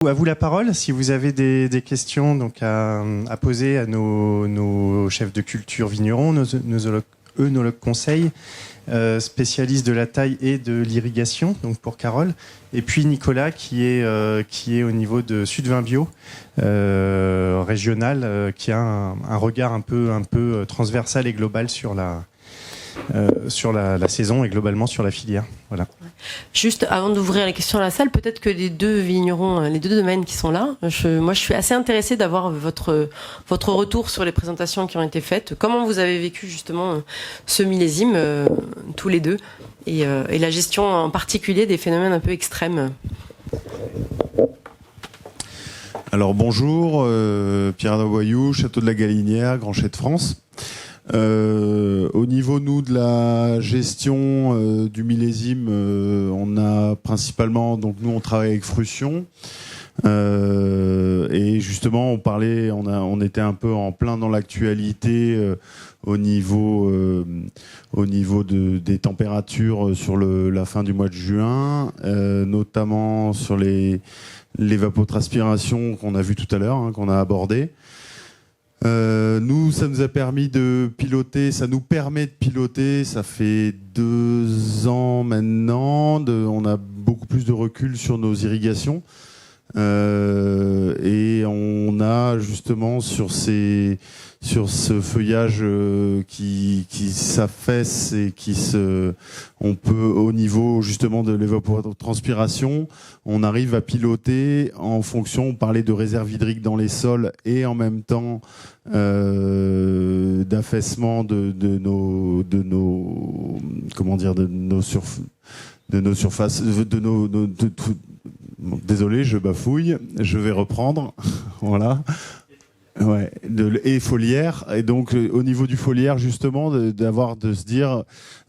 À vous la parole, si vous avez des questions donc à poser à nos chefs de culture vignerons, nos œnologues conseils, spécialistes de la taille et de l'irrigation, donc pour Carole, et puis Nicolas qui est au niveau de Sud-Vin Bio, régional, qui a un regard un peu transversal et global sur la saison et globalement sur la filière. Voilà. Juste avant d'ouvrir la question à la salle, peut-être que les deux vignerons, les deux domaines qui sont là, moi je suis assez intéressée d'avoir votre retour sur les présentations qui ont été faites. Comment vous avez vécu justement ce millésime, tous les deux, et la gestion en particulier des phénomènes un peu extrêmes. Alors bonjour, Pierre Avoyou, Château de la Galinière, Grand Chai de France. Au niveau de la gestion du millésime, on a principalement, donc nous on travaille avec Fruction, et justement on était un peu en plein dans l'actualité au niveau des températures sur la fin du mois de juin, notamment sur l'évapotranspiration qu'on a vu tout à l'heure, qu'on a abordé. Nous, ça nous a permis de piloter, ça nous permet de piloter, ça fait 2 ans maintenant, on a beaucoup plus de recul sur nos irrigations, et on a justement sur ce feuillage qui s'affaisse et on peut, au niveau justement de l'évapotranspiration, on arrive à piloter en fonction, on parlait de réserve hydrique dans les sols et en même temps d'affaissement de nos surfaces, désolé, je bafouille, je vais reprendre, voilà. Ouais, et foliaire, et donc au niveau du foliaire justement de se dire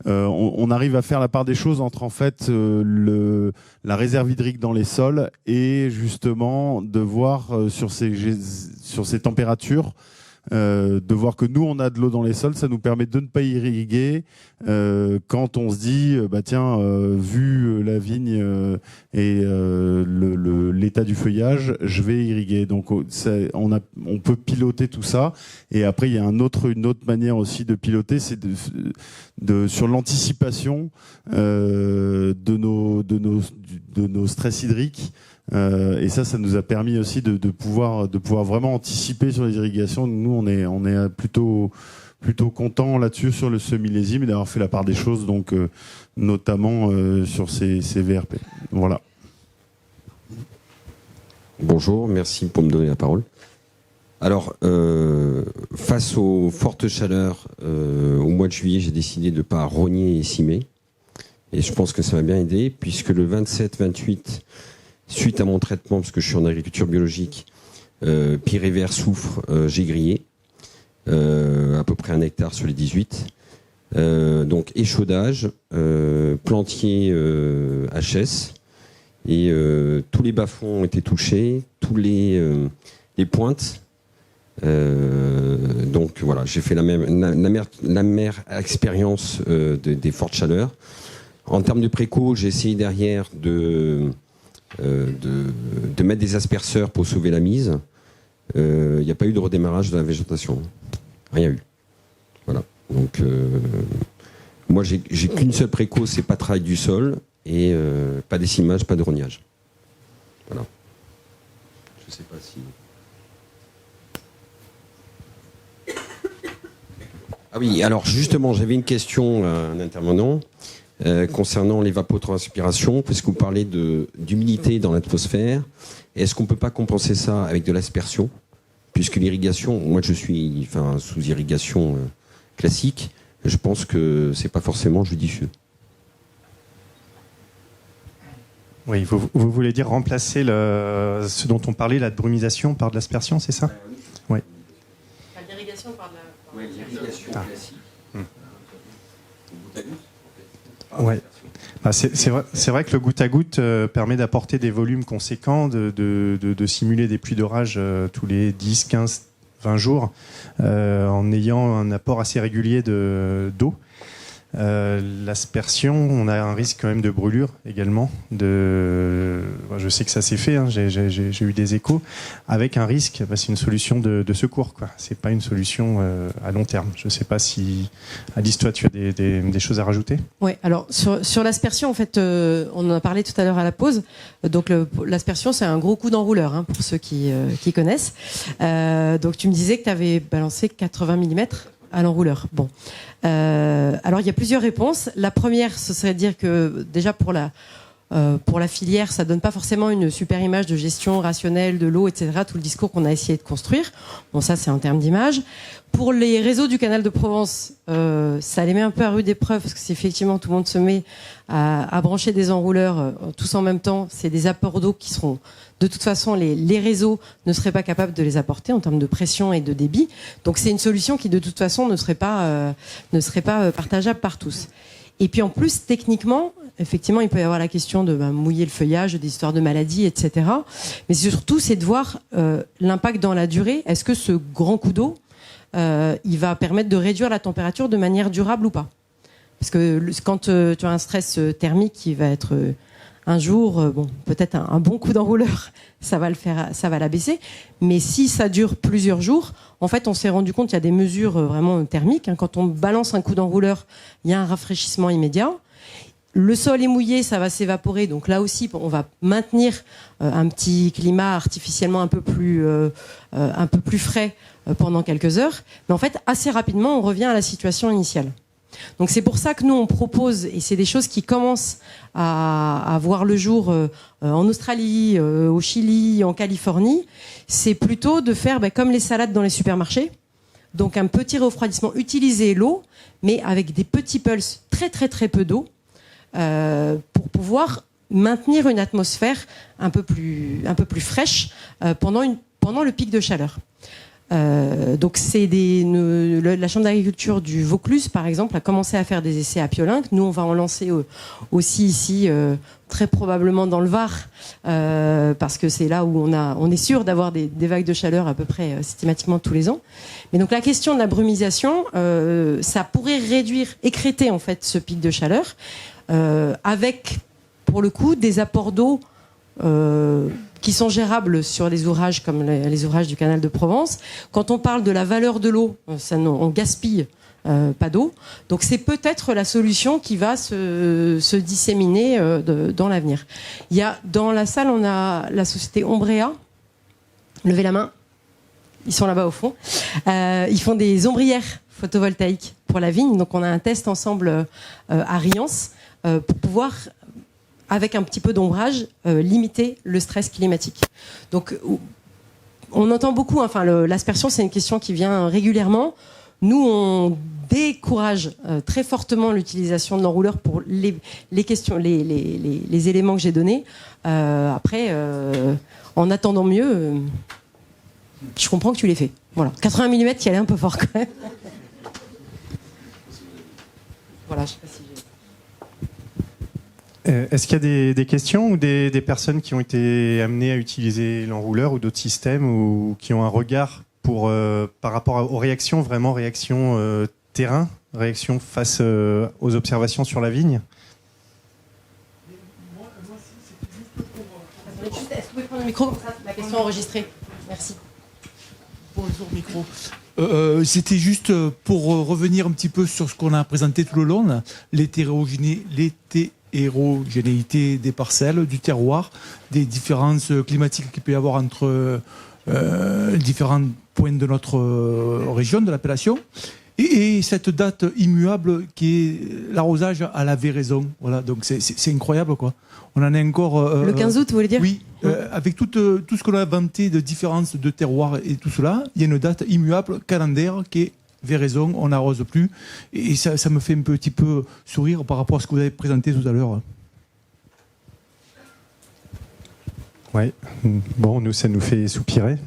on arrive à faire la part des choses entre en fait la réserve hydrique dans les sols et justement de voir sur ces températures, de voir que nous on a de l'eau dans les sols, ça nous permet de ne pas irriguer quand on se dit vu la vigne et l'état du feuillage, je vais irriguer. Donc on peut piloter tout ça, et après il y a une autre manière aussi de piloter, c'est sur l'anticipation de nos stress hydriques. Et ça nous a permis aussi de pouvoir vraiment anticiper sur les irrigations. Nous, on est plutôt content là-dessus sur ce millésime et d'avoir fait la part des choses, donc notamment sur ces VRP. Voilà. Bonjour, merci pour me donner la parole. Alors, face aux fortes chaleurs, au mois de juillet, j'ai décidé de ne pas rogner et cimer. Et je pense que ça m'a bien aidé, puisque le 27-28, suite à mon traitement, parce que je suis en agriculture biologique, Pirée vert, soufre, j'ai grillé à peu près 1 hectare sur les 18. Donc échaudage, plantier HS, et tous les bas-fonds ont été touchés, tous les pointes. Donc voilà, j'ai fait la même expérience des fortes chaleurs. En termes de préco, j'ai essayé derrière de mettre des asperceurs pour sauver la mise. Il n'y a pas eu de redémarrage de la végétation. Rien eu. Voilà. Donc, moi, j'ai qu'une seule préco, c'est pas travail du sol, et pas d'essimage, pas de rognage. Voilà. Je sais pas si... Ah oui, alors justement, j'avais une question à un intervenant. Concernant l'évapotranspiration, parce que vous parlez d'humidité dans l'atmosphère, est-ce qu'on ne peut pas compenser ça avec de l'aspersion, puisque l'irrigation, moi je suis sous irrigation classique, je pense que c'est pas forcément judicieux. Oui, vous voulez dire remplacer ce dont on parlait, la brumisation, par de l'aspersion, c'est ça? Oui. L'irrigation par de la... Oui, l'irrigation classique. Ouais. C'est vrai que le goutte à goutte permet d'apporter des volumes conséquents, de simuler des pluies d'orage tous les 10, 15, 20 jours, en ayant un apport assez régulier d'eau. L'aspersion, on a un risque quand même de brûlure également. Je sais que ça s'est fait, hein, j'ai eu des échos, avec un risque, c'est une solution de secours, quoi. C'est pas une solution à long terme. Je sais pas si, Alice, toi, tu as des choses à rajouter? Oui, alors sur l'aspersion, en fait, on en a parlé tout à l'heure à la pause. Donc l'aspersion, c'est un gros coup d'enrouleur, hein, pour ceux qui connaissent. Donc tu me disais que tu avais balancé 80 mm à l'enrouleur. Bon. Alors il y a plusieurs réponses. La première, ce serait de dire que déjà pour la filière, ça donne pas forcément une super image de gestion rationnelle de l'eau, etc. Tout le discours qu'on a essayé de construire. Bon, ça c'est en termes d'image. Pour les réseaux du canal de Provence, ça les met un peu à rude épreuve parce que c'est effectivement tout le monde se met à brancher des enrouleurs tous en même temps. C'est des apports d'eau qui seront, de toute façon, les réseaux ne seraient pas capables de les apporter en termes de pression et de débit. Donc c'est une solution qui de toute façon ne serait pas partageable par tous. Et puis en plus, techniquement, effectivement, il peut y avoir la question de mouiller le feuillage, des histoires de maladies, etc. Mais surtout, c'est de voir l'impact dans la durée. Est-ce que ce grand coup d'eau, il va permettre de réduire la température de manière durable ou pas? Parce que quand tu as un stress thermique qui va être un jour, peut-être un bon coup d'enrouleur, ça va l'abaisser. Mais si ça dure plusieurs jours, en fait, on s'est rendu compte qu'il y a des mesures vraiment thermiques. Hein. Quand on balance un coup d'enrouleur, il y a un rafraîchissement immédiat. Le sol est mouillé, ça va s'évaporer. Donc là aussi, on va maintenir un petit climat artificiellement un peu plus frais pendant quelques heures. Mais en fait, assez rapidement, on revient à la situation initiale. Donc c'est pour ça que nous on propose, et c'est des choses qui commencent à voir le jour en Australie, au Chili, en Californie, c'est plutôt de faire comme les salades dans les supermarchés. Donc un petit refroidissement, utiliser l'eau, mais avec des petits pulses, très très très peu d'eau, pour pouvoir maintenir une atmosphère un peu plus fraîche pendant le pic de chaleur. Donc c'est la chambre d'agriculture du Vaucluse par exemple a commencé à faire des essais à Piolinc. Nous on va en lancer aussi ici très probablement dans le Var parce que c'est là où on est sûr d'avoir des vagues de chaleur à peu près systématiquement tous les ans. Mais donc la question de la brumisation, ça pourrait écréter en fait ce pic de chaleur avec pour le coup des apports d'eau qui sont gérables sur les ouvrages comme les ouvrages du canal de Provence. Quand on parle de la valeur de l'eau, on gaspille pas d'eau. Donc c'est peut-être la solution qui va se disséminer dans l'avenir. Dans la salle, on a la société Ombrea. Levez la main. Ils sont là-bas au fond. Ils font des ombrières photovoltaïques pour la vigne. Donc on a un test ensemble à Riance pour pouvoir, avec un petit peu d'ombrage, limiter le stress climatique. Donc, on entend beaucoup, l'aspersion, c'est une question qui vient régulièrement. Nous, on décourage très fortement l'utilisation de l'enrouleur pour les questions, les éléments que j'ai donnés. Après, en attendant mieux, je comprends que tu l'aies fait. Voilà. 80 mm qui allait un peu fort quand même. Voilà, je sais pas si Est-ce qu'il y a des questions ou des personnes qui ont été amenées à utiliser l'enrouleur ou d'autres systèmes ou qui ont un regard par rapport aux réactions, vraiment réactions terrain, réactions face aux observations sur la vigne? Est-ce que vous pouvez prendre le micro comme ça, la question enregistrée? Merci. Bonjour micro. C'était juste pour revenir un petit peu sur ce qu'on a présenté tout le long, là, l'hétérogénéité des parcelles, du terroir, des différences climatiques qu'il peut y avoir entre différents points de notre région, de l'appellation, et cette date immuable qui est l'arrosage à la véraison. Voilà, donc c'est incroyable, quoi. On en est encore... le 15 août, vous voulez dire? Oui, avec tout ce qu'on a inventé de différences de terroir et tout cela, il y a une date immuable calendaire qui est véraison, on n'arrose plus. Et ça me fait un petit peu sourire par rapport à ce que vous avez présenté tout à l'heure. Oui, bon, nous, ça nous fait soupirer.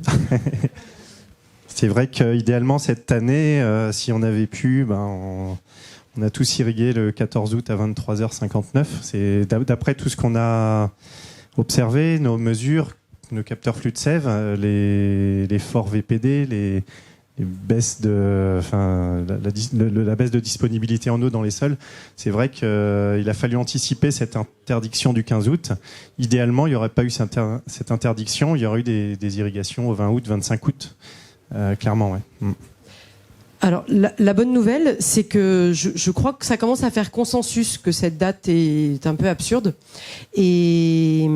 C'est vrai qu'idéalement, cette année, si on avait pu, on a tous irrigué le 14 août à 23h59. C'est d'après tout ce qu'on a observé, nos mesures, nos capteurs flux de sève, les forts VPD, les baisse de la baisse de disponibilité en eau dans les sols. C'est vrai qu'il a fallu anticiper cette interdiction du 15 août. Idéalement, il n'y aurait pas eu cette interdiction, il y aurait eu des irrigations au 20 août, 25 août, clairement. Ouais. Alors, la bonne nouvelle, c'est que je crois que ça commence à faire consensus que cette date est un peu absurde. Et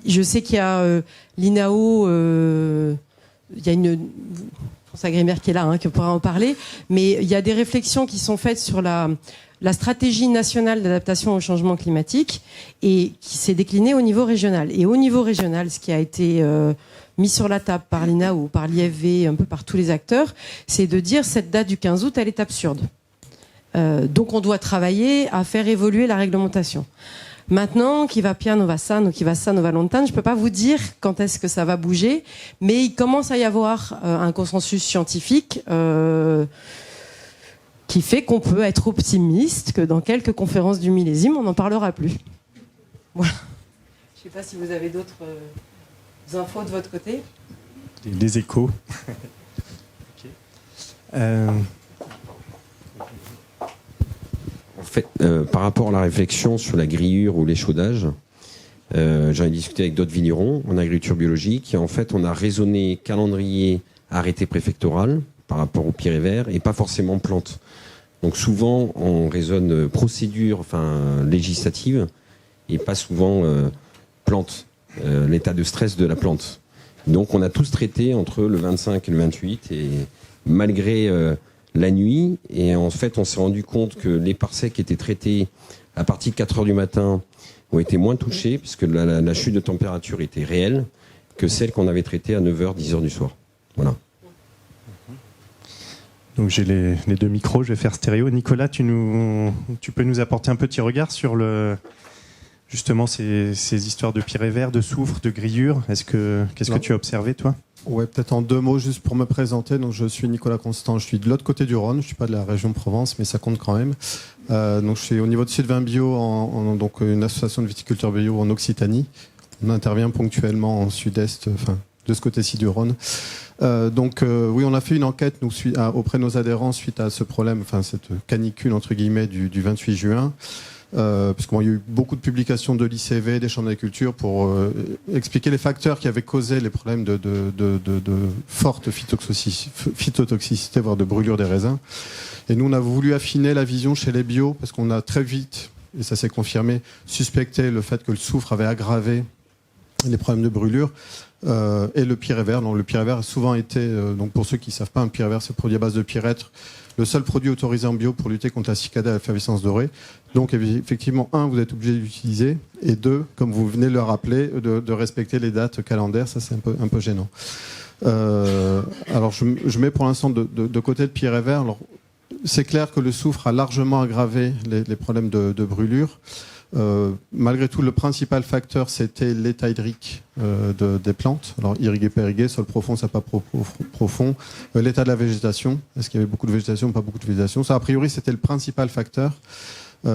je sais qu'il y a l'INAO, il y a une François Grémière qui est là, qui pourra en parler, mais il y a des réflexions qui sont faites sur la stratégie nationale d'adaptation au changement climatique et qui s'est déclinée au niveau régional. Et au niveau régional, ce qui a été mis sur la table par l'INAO, par l'IFV, un peu par tous les acteurs, c'est de dire cette date du 15 août, elle est absurde. Donc on doit travailler à faire évoluer la réglementation. Maintenant, chi va piano va sano, chi va sano va lontano, je ne peux pas vous dire quand est-ce que ça va bouger, mais il commence à y avoir un consensus scientifique qui fait qu'on peut être optimiste que dans quelques conférences du millésime, on n'en parlera plus. Voilà. Je ne sais pas si vous avez d'autres infos de votre côté. Des échos. Okay. En fait, par rapport à la réflexion sur la grillure ou l'échaudage, j'en ai discuté avec d'autres vignerons en agriculture biologique et en fait, on a raisonné calendrier arrêté préfectoral par rapport au Pirée vert et pas forcément plante. Donc souvent, on raisonne procédure législative et pas souvent plante, l'état de stress de la plante. Donc on a tous traité entre le 25 et le 28 et malgré la nuit, et en fait on s'est rendu compte que les parcelles qui étaient traitées à partir de 4 heures du matin ont été moins touchées puisque la chute de température était réelle que celles qu'on avait traitées à 9h, 10h du soir. Voilà. Donc j'ai les deux micros, je vais faire stéréo. Nicolas, tu peux nous apporter un petit regard sur justement ces histoires de Pirée vert, de soufre, de grillure. Qu'est-ce que tu as observé, toi ? Ouais, peut-être en 2 mots, juste pour me présenter. Donc, je suis Nicolas Constant, je suis de l'autre côté du Rhône, je ne suis pas de la région Provence, mais ça compte quand même. Donc, je suis au niveau de Sylvain Bio, donc une association de viticulteurs bio en Occitanie. On intervient ponctuellement en sud-est, de ce côté-ci du Rhône. Oui, on a fait une enquête auprès de nos adhérents suite à ce problème, cette canicule entre guillemets du 28 juin. Parce qu'il y a eu beaucoup de publications de l'ICV, des chambres d'agriculture pour expliquer les facteurs qui avaient causé les problèmes de forte phytotoxicité, voire de brûlure des raisins. Et nous, on a voulu affiner la vision chez les bio parce qu'on a très vite, et ça s'est confirmé, suspecté le fait que le soufre avait aggravé les problèmes de brûlure. Et le Pirée vert. Donc, le Pirée vert a souvent été, donc pour ceux qui ne savent pas, un Pirée vert, c'est un produit à base de pyrètre, le seul produit autorisé en bio pour lutter contre la cicada et l'effervescence dorée. Donc effectivement, 1, vous êtes obligé d'utiliser, et 2, comme vous venez de le rappeler, de respecter les dates calendaires. Ça, c'est un peu gênant. Alors je mets pour l'instant de côté le Pirée vert. Alors, c'est clair que le soufre a largement aggravé les problèmes de brûlure. Malgré tout, le principal facteur, c'était l'état hydrique des plantes. Alors, irrigué, pas irrigué, sol profond, ça pas profond. L'état de la végétation. Est-ce qu'il y avait beaucoup de végétation ou pas beaucoup de végétation? Ça, a priori, c'était le principal facteur.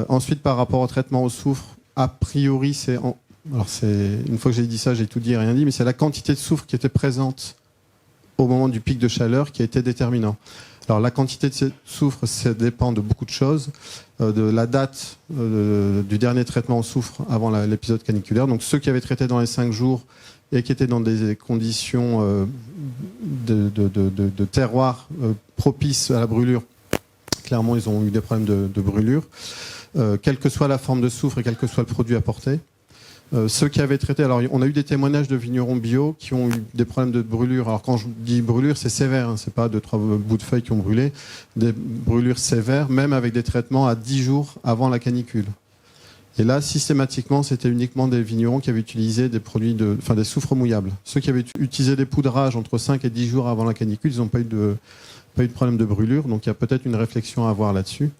Ensuite, par rapport au traitement au soufre, a priori, une fois que j'ai dit ça, j'ai tout dit et rien dit, mais c'est la quantité de soufre qui était présente au moment du pic de chaleur qui a été déterminant. Alors la quantité de soufre, ça dépend de beaucoup de choses, de la date du dernier traitement au soufre avant l'épisode caniculaire. Donc ceux qui avaient traité dans les 5 jours et qui étaient dans des conditions de terroir propices à la brûlure, clairement ils ont eu des problèmes de brûlure, quelle que soit la forme de soufre et quel que soit le produit apporté. Ceux qui avaient traité, alors on a eu des témoignages de vignerons bio qui ont eu des problèmes de brûlure. Alors quand je dis brûlure, c'est sévère, c'est pas 2-3 bouts de feuilles qui ont brûlé, des brûlures sévères, même avec des traitements à 10 jours avant la canicule. Et là, systématiquement, c'était uniquement des vignerons qui avaient utilisé des produits des soufres mouillables. Ceux qui avaient utilisé des poudrages entre 5 et 10 jours avant la canicule, ils n'ont pas eu de problème de brûlure, donc il y a peut-être une réflexion à avoir là-dessus.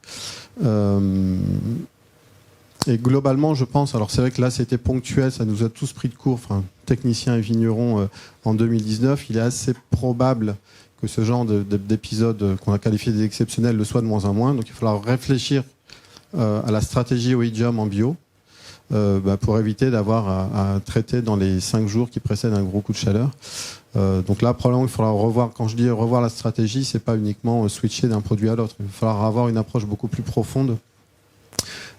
Et globalement, je pense, alors c'est vrai que là c'était ponctuel, ça nous a tous pris de court, techniciens et vignerons en 2019, il est assez probable que ce genre d'épisode qu'on a qualifié d'exceptionnel le soit de moins en moins, donc il va falloir réfléchir à la stratégie OIDIUM en bio pour éviter d'avoir à traiter dans les 5 jours qui précèdent un gros coup de chaleur. Donc là, probablement, il faudra revoir. Quand je dis revoir la stratégie, c'est pas uniquement switcher d'un produit à l'autre. Il va falloir avoir une approche beaucoup plus profonde.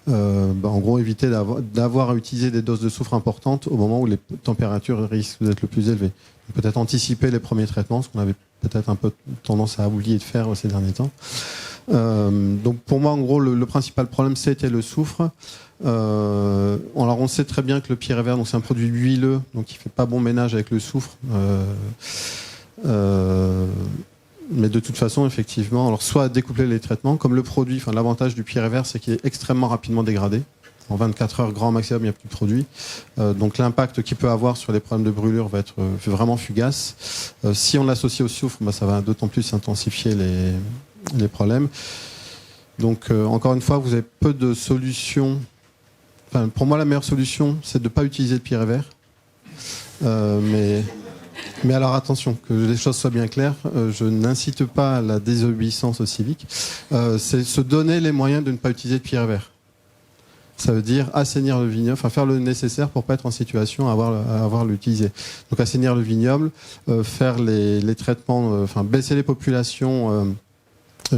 En gros, éviter d'avoir à utiliser des doses de soufre importantes au moment où les températures risquent d'être le plus élevées. Peut-être anticiper les premiers traitements, ce qu'on avait peut-être un peu tendance à oublier de faire ces derniers temps. Donc pour moi, en gros, le principal problème, c'était le soufre. Alors on sait très bien que le Pierre et Vert, donc c'est un produit huileux, donc il fait pas bon ménage avec le soufre. Mais de toute façon, effectivement, alors soit découpler les traitements, comme le produit, enfin l'avantage du Pierre et Vert, c'est qu'il est extrêmement rapidement dégradé. En 24 heures, grand maximum, il n'y a plus de produit. Donc l'impact qu'il peut avoir sur les problèmes de brûlure va être vraiment fugace. Si on l'associe au soufre, ça va d'autant plus intensifier les problèmes. Donc encore une fois, vous avez peu de solutions. Enfin, pour moi, la meilleure solution, c'est de ne pas utiliser le Pierre et Vert. Mais alors attention, que les choses soient bien claires, je n'incite pas à la désobéissance au civique. C'est se donner les moyens de ne pas utiliser de Pierre et Vert. Ça veut dire assainir le vignoble, enfin faire le nécessaire pour pas être en situation à avoir l'utiliser. Donc assainir le vignoble, faire les traitements, baisser les populations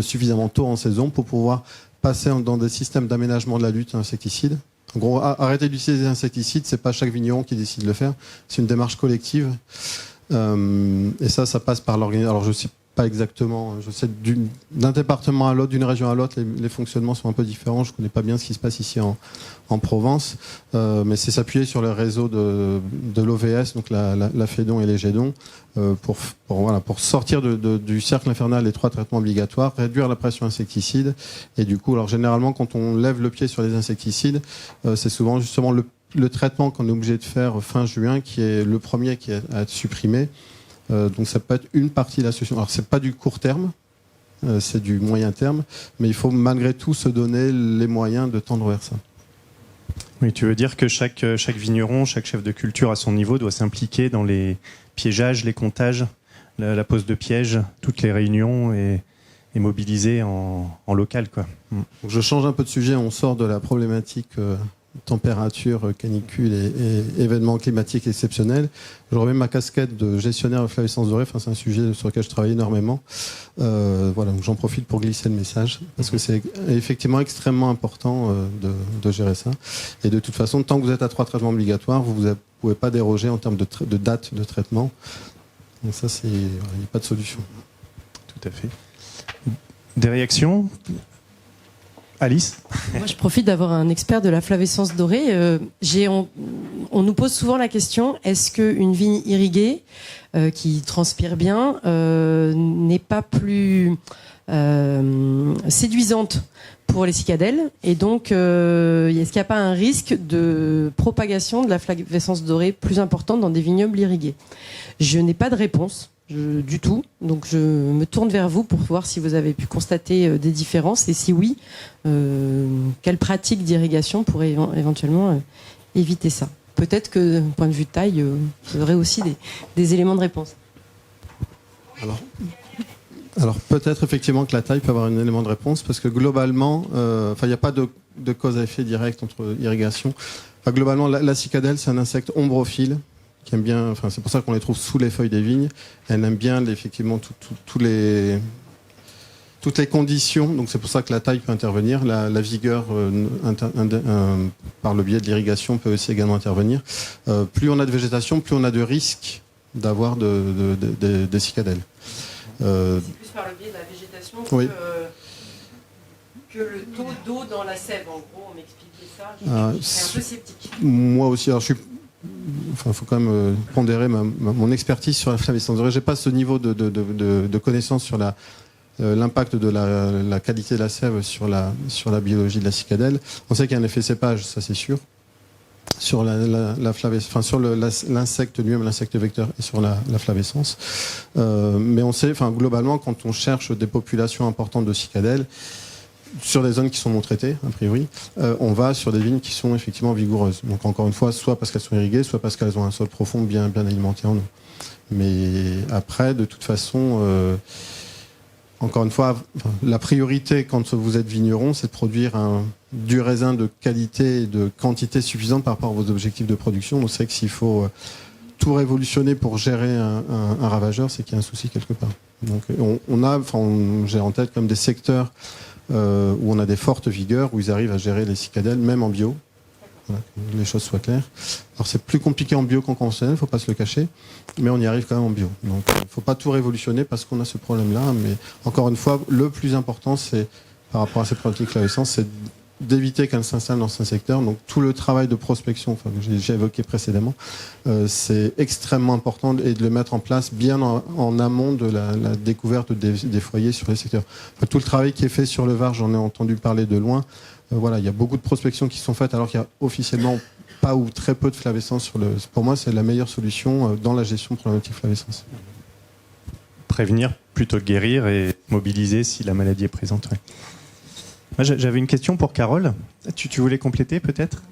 suffisamment tôt en saison pour pouvoir passer dans des systèmes d'aménagement de la lutte insecticide. En gros, arrêter d'utiliser des insecticides, c'est pas chaque vigneron qui décide de le faire, c'est une démarche collective. Et ça passe par l'organisation. Alors je sais pas exactement, je sais d'un département à l'autre, d'une région à l'autre, les fonctionnements sont un peu différents. Je connais pas bien ce qui se passe ici en Provence, mais c'est s'appuyer sur le réseau de l'OVS, donc la FEDON et les GEDON, pour sortir du cercle infernal des 3 traitements obligatoires, réduire la pression insecticide. Et du coup, alors généralement, quand on lève le pied sur les insecticides, c'est souvent justement le traitement qu'on est obligé de faire fin juin, qui est le premier qui est à être supprimé. Donc ça peut être une partie de la solution. Alors c'est pas du court terme, c'est du moyen terme, mais il faut malgré tout se donner les moyens de tendre vers ça. Oui, tu veux dire que chaque vigneron, chaque chef de culture à son niveau doit s'impliquer dans les piégeages, les comptages, la pose de pièges, toutes les réunions et mobiliser en local, quoi. Donc je change un peu de sujet, on sort de la problématique température, canicule et événements climatiques exceptionnels. Je remets ma casquette de gestionnaire de flavescence dorée. Enfin, c'est un sujet sur lequel je travaille énormément. Voilà, donc j'en profite pour glisser le message parce que c'est effectivement extrêmement important de gérer ça. Et de toute façon, tant que vous êtes à 3 traitements obligatoires, vous ne pouvez pas déroger en termes de date de traitement. Donc ça, il n'y a pas de solution. Tout à fait. Des réactions ? Alice ? Moi, je profite d'avoir un expert de la flavescence dorée. On nous pose souvent la question, est-ce qu'une vigne irriguée qui transpire bien n'est pas plus séduisante pour les cicadelles? Et donc, est-ce qu'il n'y a pas un risque de propagation de la flavescence dorée plus importante dans des vignobles irrigués? Je n'ai pas de réponse. Du tout. Donc je me tourne vers vous pour voir si vous avez pu constater des différences et si oui, quelles pratiques d'irrigation pourraient éventuellement éviter ça. Peut-être que d'un point de vue taille, vous aurez aussi des éléments de réponse. Alors peut-être effectivement que la taille peut avoir un élément de réponse parce que globalement, il n'y a pas de cause à effet direct entre irrigation. Enfin, globalement, la cicadelle, c'est un insecte ombrophile qui aime bien, c'est pour ça qu'on les trouve sous les feuilles des vignes. Elle aime bien effectivement toutes les conditions, donc c'est pour ça que la taille peut intervenir. La vigueur par le biais de l'irrigation peut aussi également intervenir. Plus on a de végétation, plus on a de risques d'avoir des cicadelles. C'est plus par le biais de la végétation que le taux d'eau dans la sève. En gros, on m'expliquait ça. Je suis un peu sceptique. Moi aussi, alors il faut quand même pondérer mon expertise sur la flavescence dorée. J'ai pas ce niveau de connaissance sur l'impact de la qualité de la sève sur la biologie de la cicadelle. On sait qu'il y a un effet cépage, ça c'est sûr. Sur sur l'insecte lui-même, l'insecte vecteur et sur la flavescence. Mais on sait, globalement, quand on cherche des populations importantes de cicadelles, sur des zones qui sont non traitées, a priori, on va sur des vignes qui sont effectivement vigoureuses. Donc encore une fois, soit parce qu'elles sont irriguées, soit parce qu'elles ont un sol profond bien alimenté en eau. Mais après, de toute façon, encore une fois, la priorité quand vous êtes vigneron, c'est de produire du raisin de qualité et de quantité suffisante par rapport à vos objectifs de production. On sait que s'il faut tout révolutionner pour gérer un ravageur, c'est qu'il y a un souci quelque part. Donc on gère en tête comme des secteurs où on a des fortes vigueurs, où ils arrivent à gérer les cicadelles, même en bio. Voilà, que les choses soient claires. Alors c'est plus compliqué en bio qu'en conventionnel, il ne faut pas se le cacher, mais on y arrive quand même en bio. Donc il ne faut pas tout révolutionner parce qu'on a ce problème-là, mais encore une fois, le plus important, c'est par rapport à cette problématique flavescence, c'est d'éviter qu'elle s'installe dans ce secteur. Donc tout le travail de prospection, que j'ai évoqué précédemment, c'est extrêmement important et de le mettre en place bien en amont de la découverte des foyers sur les secteurs. Enfin, tout le travail qui est fait sur le var, j'en ai entendu parler de loin. Voilà, il y a beaucoup de prospections qui sont faites alors qu'il y a officiellement pas ou très peu de flavescence sur le. Pour moi, c'est la meilleure solution dans la gestion de problématique flavescence. Prévenir plutôt que guérir et mobiliser si la maladie est présente. Ouais. Moi, j'avais une question pour Carole. Tu voulais compléter peut-être ?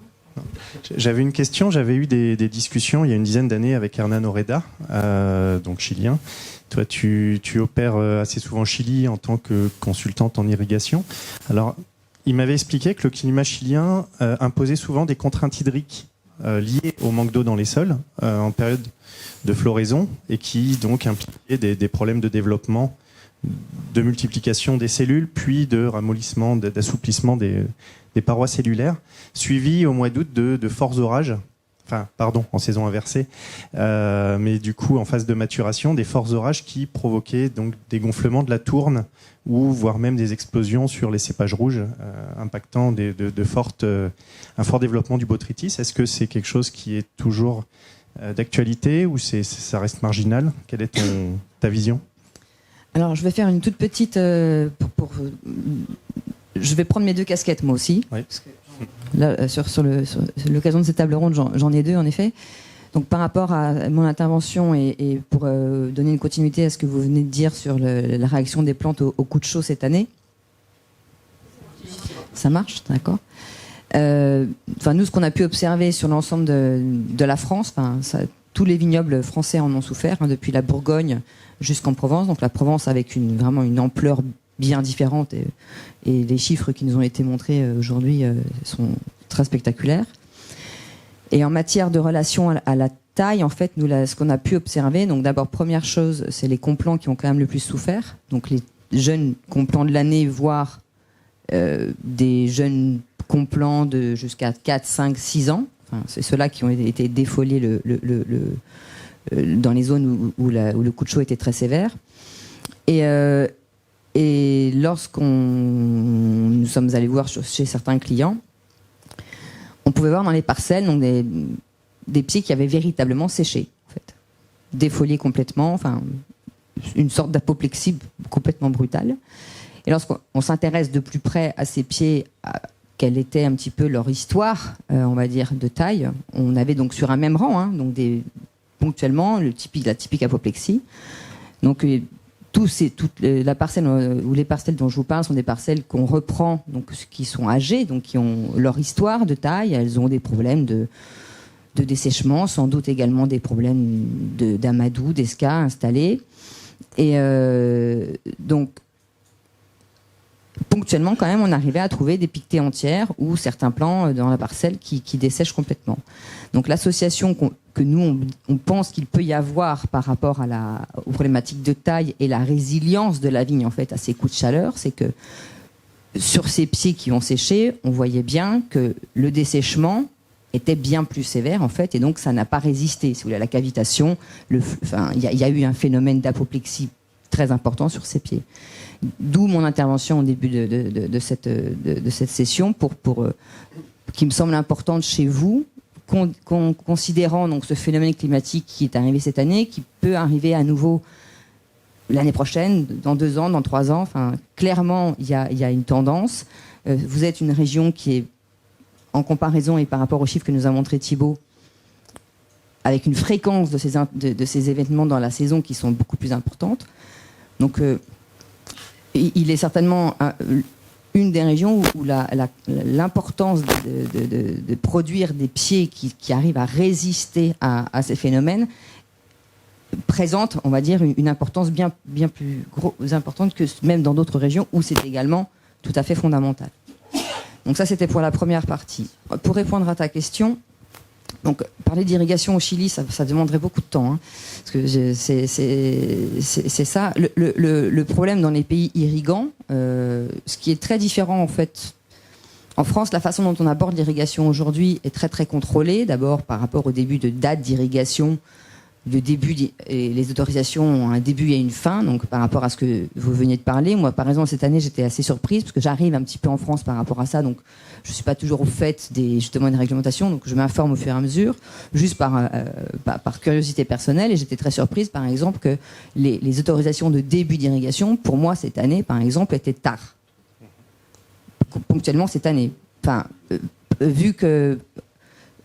J'avais une question. J'avais eu des discussions il y a une dizaine d'années avec Hernan Oreda, donc chilien. Toi, tu opères assez souvent au Chili en tant que consultante en irrigation. Alors, il m'avait expliqué que le climat chilien imposait souvent des contraintes hydriques liées au manque d'eau dans les sols en période de floraison et qui donc impliquaient des problèmes de développement, de multiplication des cellules, puis de ramollissement, d'assouplissement des parois cellulaires, suivi au mois d'août de forts orages. Enfin, pardon, en saison inversée, mais du coup en phase de maturation, des forts orages qui provoquaient donc des gonflements de la tourne ou voire même des explosions sur les cépages rouges, impactant un fort développement du botrytis. Est-ce que c'est quelque chose qui est toujours d'actualité ou ça reste marginal ? Quelle est ta vision ? Alors, je vais faire une toute petite. Je vais prendre mes deux casquettes moi aussi. Oui. Parce que là, sur l'occasion de cette table ronde, j'en ai deux en effet. Donc par rapport à mon intervention et pour donner une continuité à ce que vous venez de dire sur la réaction des plantes au coup de chaud cette année. Ça marche, d'accord. Nous, ce qu'on a pu observer sur l'ensemble de la France, tous les vignobles français en ont souffert, depuis la Bourgogne jusqu'en Provence. Donc la Provence avec vraiment une ampleur bien différente et les chiffres qui nous ont été montrés aujourd'hui sont très spectaculaires. Et en matière de relation à la taille, en fait, nous, ce qu'on a pu observer, donc d'abord, première chose, c'est les complants qui ont quand même le plus souffert. Donc les jeunes complants de l'année, voire des jeunes complants de jusqu'à 4, 5, 6 ans. Enfin, c'est ceux-là qui ont été défoliés dans les zones où le coup de chaud était très sévère. Et nous sommes allés voir chez certains clients, on pouvait voir dans les parcelles donc des pieds qui avaient véritablement séché, en fait, défoliés complètement, enfin une sorte d'apoplexie complètement brutale. Et lorsqu'on s'intéresse de plus près à ces pieds, quelle était un petit peu leur histoire, on va dire, de taille, on avait donc sur un même rang, donc ponctuellement la typique apoplexie. Donc la parcelle ou les parcelles dont je vous parle sont des parcelles qu'on reprend, donc qui sont âgées, donc qui ont leur histoire de taille. Elles ont des problèmes de dessèchement, sans doute également des problèmes d'amadou, d'esca installés. Et donc ponctuellement, quand même, on arrivait à trouver des piquetées entières ou certains plants dans la parcelle qui dessèchent complètement. Donc l'association que nous, on pense qu'il peut y avoir par rapport aux problématiques de taille et la résilience de la vigne en fait à ces coups de chaleur, c'est que sur ces pieds qui ont séché, on voyait bien que le dessèchement était bien plus sévère en fait, et donc ça n'a pas résisté. Si vous voulez, à la cavitation, il y a eu un phénomène d'apoplexie très important sur ces pieds. D'où mon intervention au début de cette session qui me semble importante chez vous, considérant donc ce phénomène climatique qui est arrivé cette année, qui peut arriver à nouveau l'année prochaine, dans 2 ans, dans 3 ans. Enfin, clairement, il y a une tendance. Vous êtes une région qui est, en comparaison et par rapport aux chiffres que nous a montré Thibaut, avec une fréquence de ces événements dans la saison qui sont beaucoup plus importantes. Donc, il est certainement une des régions où l'importance de produire des pieds qui arrivent à résister à ces phénomènes présente, on va dire, une importance bien plus importante que même dans d'autres régions où c'est également tout à fait fondamental. Donc ça, c'était pour la première partie. Pour répondre à ta question, Donc, parler d'irrigation au Chili, ça demanderait beaucoup de temps. Hein, parce que c'est ça. Le problème dans les pays irrigants, ce qui est très différent en fait. En France, la façon dont on aborde l'irrigation aujourd'hui est très très contrôlée. D'abord par rapport au début de date d'irrigation. Et les autorisations ont un début et une fin, donc par rapport à ce que vous veniez de parler. Moi, par exemple, cette année, j'étais assez surprise, parce que j'arrive un petit peu en France par rapport à ça, donc je ne suis pas toujours au fait justement des réglementations, donc je m'informe au fur et à mesure, juste par curiosité personnelle, et j'étais très surprise, par exemple, que les autorisations de début d'irrigation, pour moi, cette année, par exemple, étaient tard. Ponctuellement, cette année. Enfin, vu que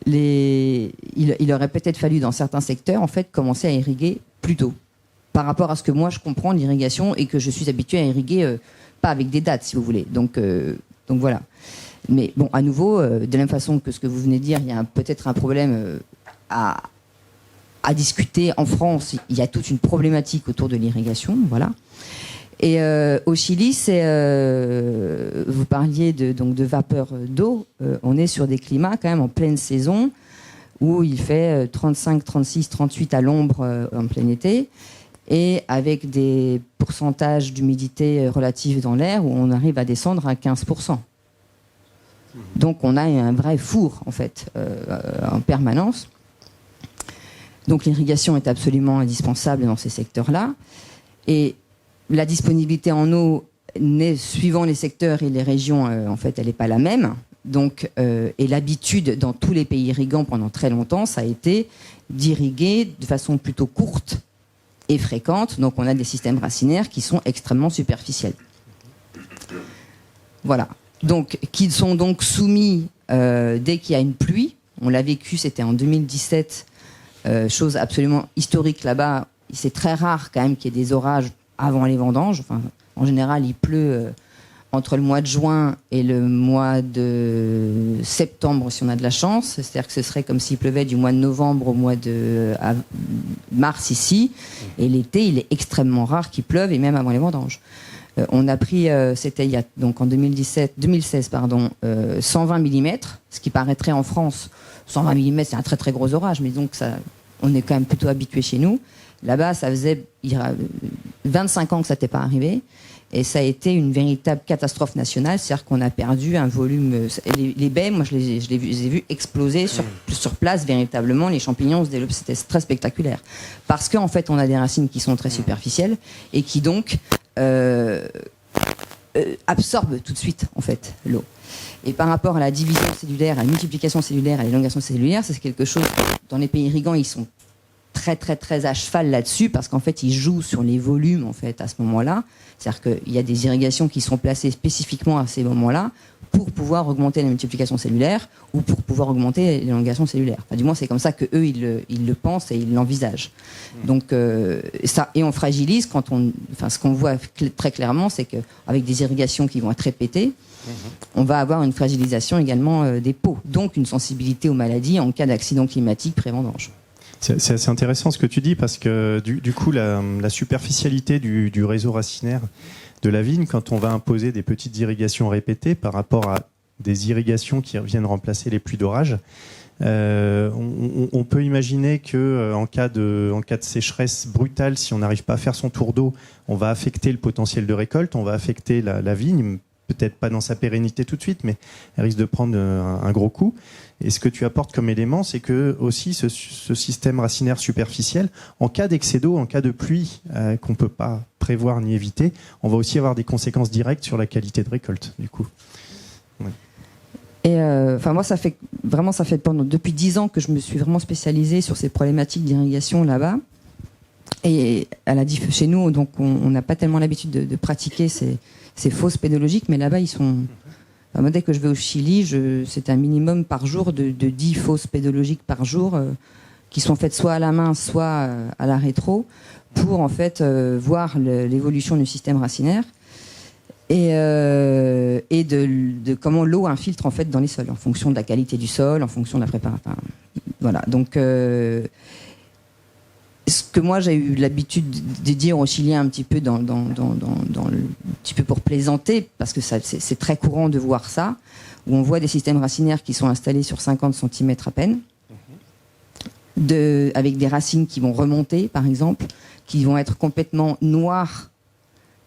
il aurait peut-être fallu dans certains secteurs en fait commencer à irriguer plus tôt par rapport à ce que moi je comprends de l'irrigation et que je suis habituée à irriguer pas avec des dates si vous voulez donc voilà, mais bon, à nouveau de la même façon que ce que vous venez de dire, il y a peut-être un problème à discuter en France. Il y a toute une problématique autour de l'irrigation, voilà. Et au Chili, vous parliez de vapeur d'eau. On est sur des climats quand même en pleine saison où il fait 35, 36, 38 à l'ombre en plein été et avec des pourcentages d'humidité relative dans l'air où on arrive à descendre à 15%. Donc on a un vrai four en fait en permanence. Donc l'irrigation est absolument indispensable dans ces secteurs-là. Et la disponibilité en eau, suivant les secteurs et les régions, en fait, elle n'est pas la même. Donc, et l'habitude dans tous les pays irrigants pendant très longtemps, ça a été d'irriguer de façon plutôt courte et fréquente. Donc, on a des systèmes racinaires qui sont extrêmement superficiels. Voilà. Donc, qui sont donc soumis dès qu'il y a une pluie. On l'a vécu, c'était en 2017, chose absolument historique là-bas. C'est très rare quand même qu'il y ait des orages avant les vendanges. Enfin, en général, il pleut entre le mois de juin et le mois de septembre si on a de la chance. C'est-à-dire que ce serait comme s'il pleuvait du mois de novembre au mois de mars ici. Et l'été, il est extrêmement rare qu'il pleuve, et même avant les vendanges. On a pris, c'était donc en 2016, 120 mm, ce qui paraîtrait en France, 120 mm, c'est un très très gros orage, mais donc ça, on est quand même plutôt habitué chez nous. Là-bas, ça faisait 25 ans que ça n'était pas arrivé. Et ça a été une véritable catastrophe nationale. C'est-à-dire qu'on a perdu un volume... Les baies, moi, je les ai vus exploser sur place, véritablement. Les champignons, c'était très spectaculaire. Parce qu'en fait, on a des racines qui sont très superficielles et qui, donc, absorbent tout de suite, en fait, l'eau. Et par rapport à la division cellulaire, à la multiplication cellulaire, à l'élongation cellulaire, c'est quelque chose... Dans les pays irrigants, ils sont très très très à cheval là-dessus parce qu'en fait ils jouent sur les volumes en fait à ce moment-là. C'est-à-dire qu'il y a des irrigations qui sont placées spécifiquement à ces moments-là pour pouvoir augmenter la multiplication cellulaire ou pour pouvoir augmenter l'élongation cellulaire. Enfin, du moins c'est comme ça que eux ils le pensent et ils l'envisagent. Donc ça, et on fragilise ce qu'on voit très clairement, c'est qu'avec des irrigations qui vont être répétées, on va avoir une fragilisation également des peaux, donc une sensibilité aux maladies en cas d'accident climatique pré-vendange. C'est assez intéressant ce que tu dis parce que du coup la superficialité du réseau racinaire de la vigne, quand on va imposer des petites irrigations répétées par rapport à des irrigations qui viennent remplacer les pluies d'orage, on peut imaginer que en cas de sécheresse brutale, si on n'arrive pas à faire son tour d'eau, on va affecter le potentiel de récolte, on va affecter la vigne. Peut-être pas dans sa pérennité tout de suite, mais elle risque de prendre un gros coup. Et ce que tu apportes comme élément, c'est que aussi ce système racinaire superficiel, en cas d'excès d'eau, en cas de pluie qu'on peut pas prévoir ni éviter, on va aussi avoir des conséquences directes sur la qualité de récolte, du coup. Ouais. Et moi, ça fait depuis 10 ans que je me suis vraiment spécialisée sur ces problématiques d'irrigation là-bas. Et chez nous, donc, on n'a pas tellement l'habitude de pratiquer ces fausses pédologiques, mais là-bas, ils sont... Moi, dès que je vais au Chili, c'est un minimum par jour de 10 fausses pédologiques par jour qui sont faites soit à la main, soit à la rétro, pour en fait voir l'évolution du système racinaire et de comment l'eau infiltre en fait dans les sols, en fonction de la qualité du sol, en fonction de la préparation. Voilà, donc... ce que moi j'ai eu l'habitude de dire aux Chiliens un petit peu petit peu pour plaisanter, parce que c'est très courant de voir ça, où on voit des systèmes racinaires qui sont installés sur 50 cm à peine, avec des racines qui vont remonter, par exemple, qui vont être complètement noires,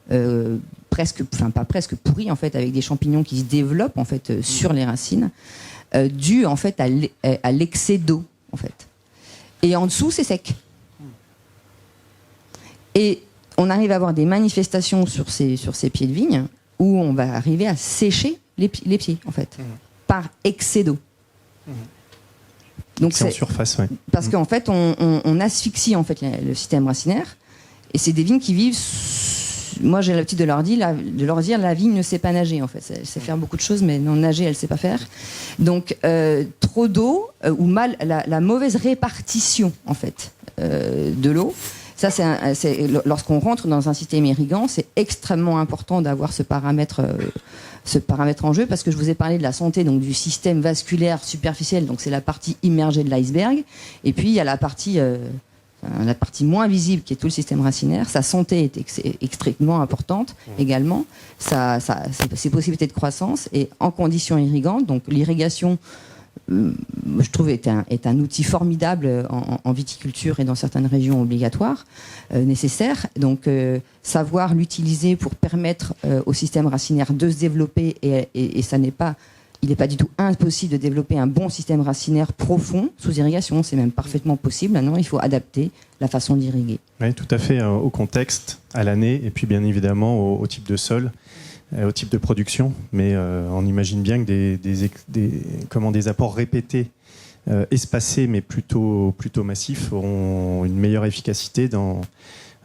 pas presque pourries, en fait, avec des champignons qui se développent, en fait, sur les racines, dû, en fait, à l'excès d'eau, en fait. Et en dessous, c'est sec. Et on arrive à avoir des manifestations sur ces pieds de vigne où on va arriver à sécher les pieds, en fait, par excès d'eau. Donc c'est en surface, ouais. Parce qu'en fait, on asphyxie, en fait, le système racinaire, et c'est des vignes qui vivent... Moi, j'ai l'habitude de leur dire, la vigne ne sait pas nager, en fait. Elle sait faire beaucoup de choses, mais non, nager, elle ne sait pas faire. Donc, trop d'eau, ou la mauvaise répartition, en fait, de l'eau. Ça, lorsqu'on rentre dans un système irriguant, c'est extrêmement important d'avoir ce paramètre en jeu, parce que je vous ai parlé de la santé, donc du système vasculaire superficiel, donc c'est la partie immergée de l'iceberg, et puis il y a la partie moins visible qui est tout le système racinaire. Sa santé est extrêmement importante également, ses possibilités de croissance, et en conditions irrigantes, donc l'irrigation, je trouve, est un outil formidable en viticulture et dans certaines régions obligatoire, nécessaire. Donc, savoir l'utiliser pour permettre au système racinaire de se développer, et il n'est pas du tout impossible de développer un bon système racinaire profond sous irrigation. C'est même parfaitement possible. Maintenant, il faut adapter la façon d'irriguer. Oui, tout à fait, au contexte, à l'année, et puis bien évidemment au type de sol, au type de production, mais on imagine bien que des apports répétés, espacés, mais plutôt massifs, auront une meilleure efficacité dans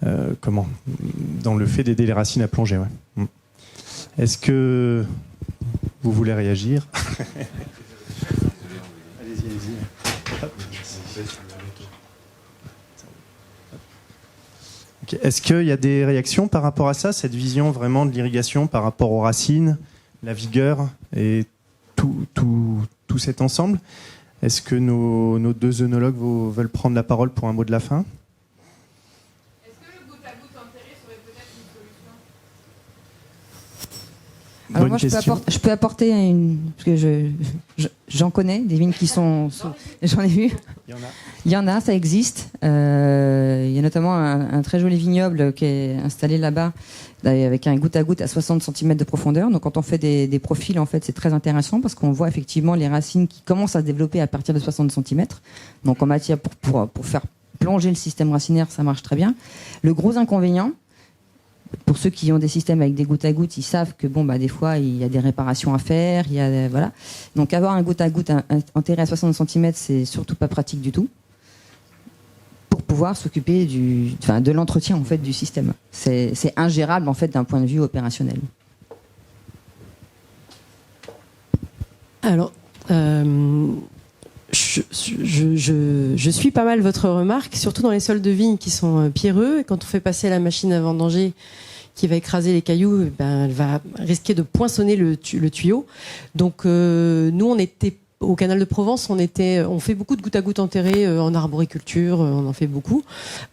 le fait d'aider les racines à plonger. Ouais. Est-ce que vous voulez réagir? Allez-y. Hop. Okay. Est-ce qu'il y a des réactions par rapport à ça, cette vision vraiment de l'irrigation par rapport aux racines, la vigueur et tout cet ensemble? Est-ce que nos deux œnologues veulent prendre la parole pour un mot de la fin? Est-ce que le goutte à goutte enterré serait peut-être une solution? Alors moi, je peux apporter parce que j'en connais des vignes qui sont, j'en ai vu. Il y en a, ça existe. Il y a notamment un très joli vignoble qui est installé là-bas avec un goutte à goutte à 60 cm de profondeur. Donc quand on fait des profils, en fait, c'est très intéressant parce qu'on voit effectivement les racines qui commencent à se développer à partir de 60 cm. Donc en matière pour faire plonger le système racinaire, ça marche très bien. Le gros inconvénient, pour ceux qui ont des systèmes avec des gouttes à gouttes, ils savent que des fois il y a des réparations à faire, voilà. Donc avoir un goutte à goutte enterré à 60 cm, c'est surtout pas pratique du tout pour pouvoir s'occuper de l'entretien, en fait, du système. C'est ingérable, en fait, d'un point de vue opérationnel. Alors, je suis pas mal votre remarque, surtout dans les sols de vigne qui sont pierreux. Et quand on fait passer la machine à vendanger qui va écraser les cailloux, elle va risquer de poinçonner le tuyau. Donc nous, on était au Canal de Provence, on fait beaucoup de goutte à goutte enterré en arboriculture, on en fait beaucoup.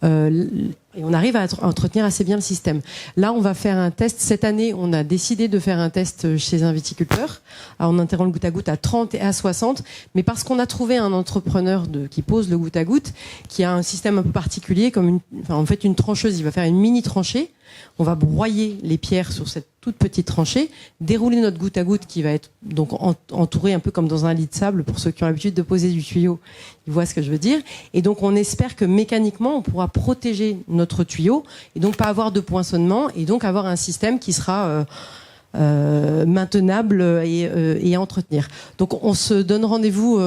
Et on arrive à entretenir assez bien le système. Là, on va faire un test. Cette année, on a décidé de faire un test chez un viticulteur. Alors, on enterrant le goutte à goutte à 30 et à 60. Mais parce qu'on a trouvé un entrepreneur qui pose le goutte à goutte, qui a un système un peu particulier, comme une trancheuse. Il va faire une mini tranchée. On va broyer les pierres sur cette toute petite tranchée, dérouler notre goutte à goutte qui va être donc entourée un peu comme dans un lit de sable. Pour ceux qui ont l'habitude de poser du tuyau, ils voient ce que je veux dire. Et donc, on espère que mécaniquement, on pourra protéger notre tuyau et donc pas avoir de poinçonnement et donc avoir un système qui sera maintenable et à entretenir. Donc, on se donne rendez-vous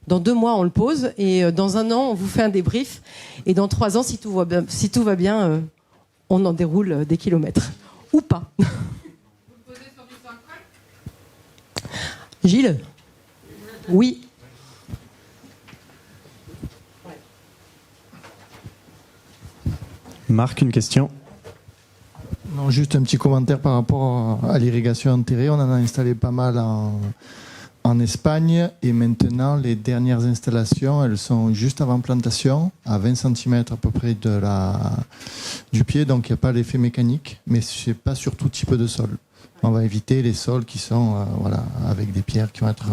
dans 2 mois, on le pose, et dans 1 an, on vous fait un débrief, et dans 3 ans, si tout va bien, on en déroule des kilomètres. Ou pas. Vous le posez sur du central? Gilles? Oui. Marc, une question? Non, juste un petit commentaire par rapport à l'irrigation enterrée. On en a installé pas mal en Espagne, et maintenant les dernières installations, elles sont juste avant plantation, à 20 cm à peu près du pied, donc il n'y a pas l'effet mécanique, mais c'est pas sur tout type de sol. On va éviter les sols qui sont avec des pierres qui vont être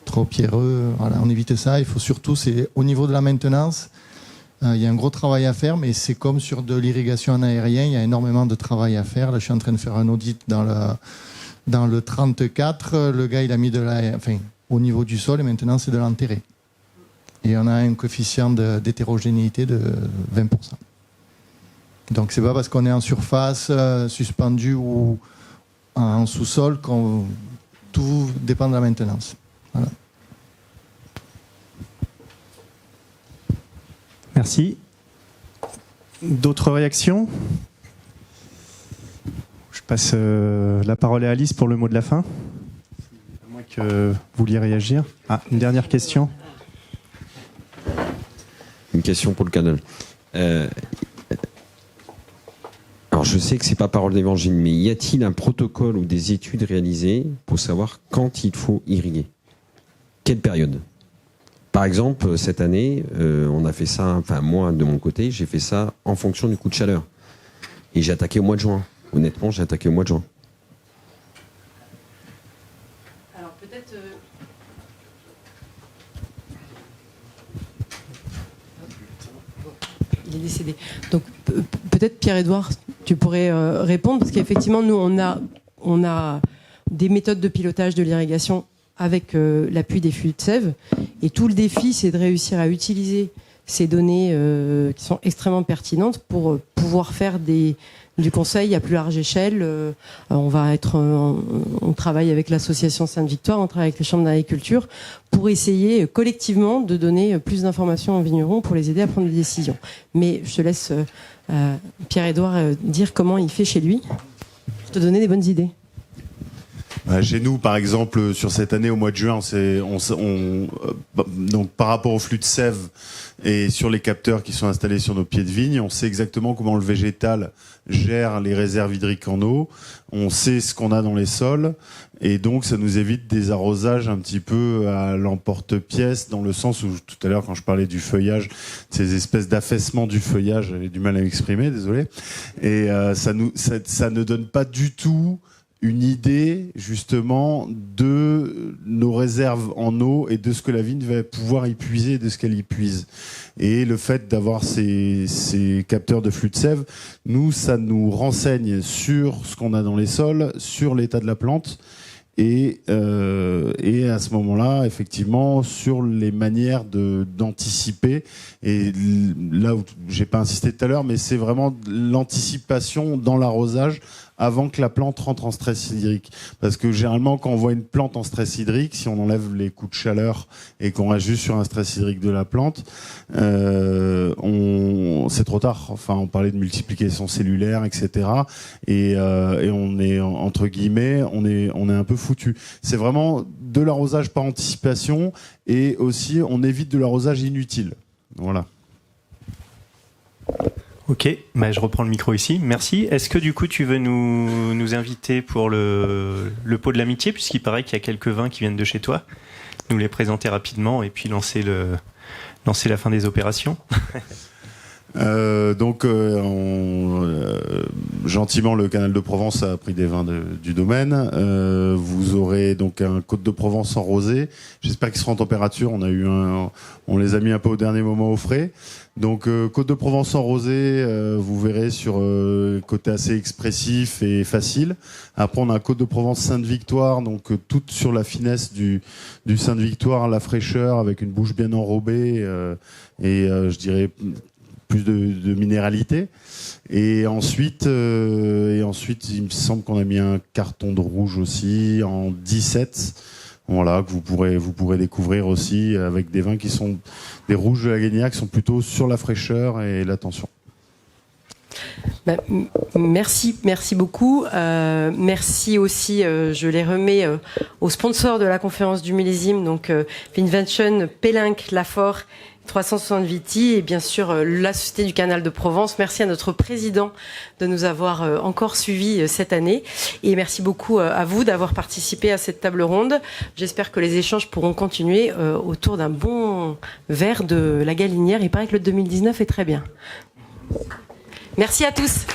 trop pierreux. Voilà, on évite ça. Il faut surtout, c'est au niveau de la maintenance, il y a un gros travail à faire, mais c'est comme sur de l'irrigation en aérien, il y a énormément de travail à faire. Là, je suis en train de faire un audit dans le 34. Le gars, il a mis au niveau du sol, et maintenant, c'est de l'enterré. Et on a un coefficient d'hétérogénéité de 20%. Donc, c'est pas parce qu'on est en surface, suspendu ou en sous-sol, tout dépend de la maintenance. Voilà. Merci. D'autres réactions? Je passe la parole à Alice pour le mot de la fin. À moins que vous vouliez réagir. Ah, une dernière question. Une question pour le canal. Alors je sais que c'est pas parole d'évangile, mais y a-t-il un protocole ou des études réalisées pour savoir quand il faut irriguer? Quelle période? Par exemple, cette année, on a fait ça, enfin moi de mon côté, j'ai fait ça en fonction du coup de chaleur. Et j'ai attaqué au mois de juin. Honnêtement, j'ai attaqué au mois de juin. Alors peut-être... Il est décédé. Donc peut-être Pierre-Édouard, tu pourrais répondre, parce qu'effectivement, nous, on a des méthodes de pilotage de l'irrigation avec l'appui des flux de sève. Et tout le défi, c'est de réussir à utiliser ces données qui sont extrêmement pertinentes pour pouvoir faire du conseil à plus large échelle. On travaille avec l'association Sainte-Victoire, on travaille avec les chambres d'agriculture pour essayer collectivement de donner plus d'informations aux vignerons pour les aider à prendre des décisions. Mais je te laisse Pierre-Édouard dire comment il fait chez lui pour te donner des bonnes idées. Chez nous, par exemple, sur cette année, au mois de juin, donc par rapport au flux de sève et sur les capteurs qui sont installés sur nos pieds de vigne, on sait exactement comment le végétal gère les réserves hydriques en eau. On sait ce qu'on a dans les sols, et donc ça nous évite des arrosages un petit peu à l'emporte-pièce, dans le sens où tout à l'heure, quand je parlais du feuillage, ces espèces d'affaissement du feuillage, j'avais du mal à m'exprimer, désolé. Et ça ne donne pas du tout une idée justement de nos réserves en eau et de ce que la vigne va pouvoir y puiser et de ce qu'elle y puise. Et le fait d'avoir ces capteurs de flux de sève, ça nous renseigne sur ce qu'on a dans les sols, sur l'état de la plante, et à ce moment-là, effectivement, sur les manières d'anticiper. Et là où j'ai pas insisté tout à l'heure, mais c'est vraiment l'anticipation dans l'arrosage avant que la plante rentre en stress hydrique. Parce que généralement, quand on voit une plante en stress hydrique, si on enlève les coups de chaleur et qu'on reste juste sur un stress hydrique de la plante, c'est trop tard. Enfin, on parlait de multiplication cellulaire, etc. Et on est, entre guillemets, on est un peu foutu. C'est vraiment de l'arrosage par anticipation, et aussi on évite de l'arrosage inutile. Voilà. Ok, je reprends le micro ici. Merci. Est-ce que du coup tu veux nous inviter pour le pot de l'amitié, puisqu'il paraît qu'il y a quelques vins qui viennent de chez toi, nous les présenter rapidement et puis lancer la fin des opérations. Gentiment, le Canal de Provence a pris des vins du domaine. Vous aurez donc un Côte de Provence en rosé. J'espère qu'il sera en température. On les a mis un peu au dernier moment au frais. Donc Côte de Provence en rosé, vous verrez sur côté assez expressif et facile. Après, on a un Côte de Provence Sainte-Victoire, donc toute sur la finesse du Sainte-Victoire, la fraîcheur, avec une bouche bien enrobée je dirais plus de minéralité. Et ensuite, il me semble qu'on a mis un carton de rouge aussi en 17. Voilà, que vous pourrez découvrir aussi, avec des vins qui sont des rouges de la Guénière, qui sont plutôt sur la fraîcheur et la tension. Merci beaucoup. Merci aussi, je les remets aux sponsors de la conférence du millésime, donc Vinvention, Pélinck, Lafort, 360 Viti, et bien sûr la Société du Canal de Provence. Merci à notre président de nous avoir encore suivis cette année, et merci beaucoup à vous d'avoir participé à cette table ronde. J'espère que les échanges pourront continuer autour d'un bon verre de la Galinière. Il paraît que le 2019 est très bien. Merci à tous.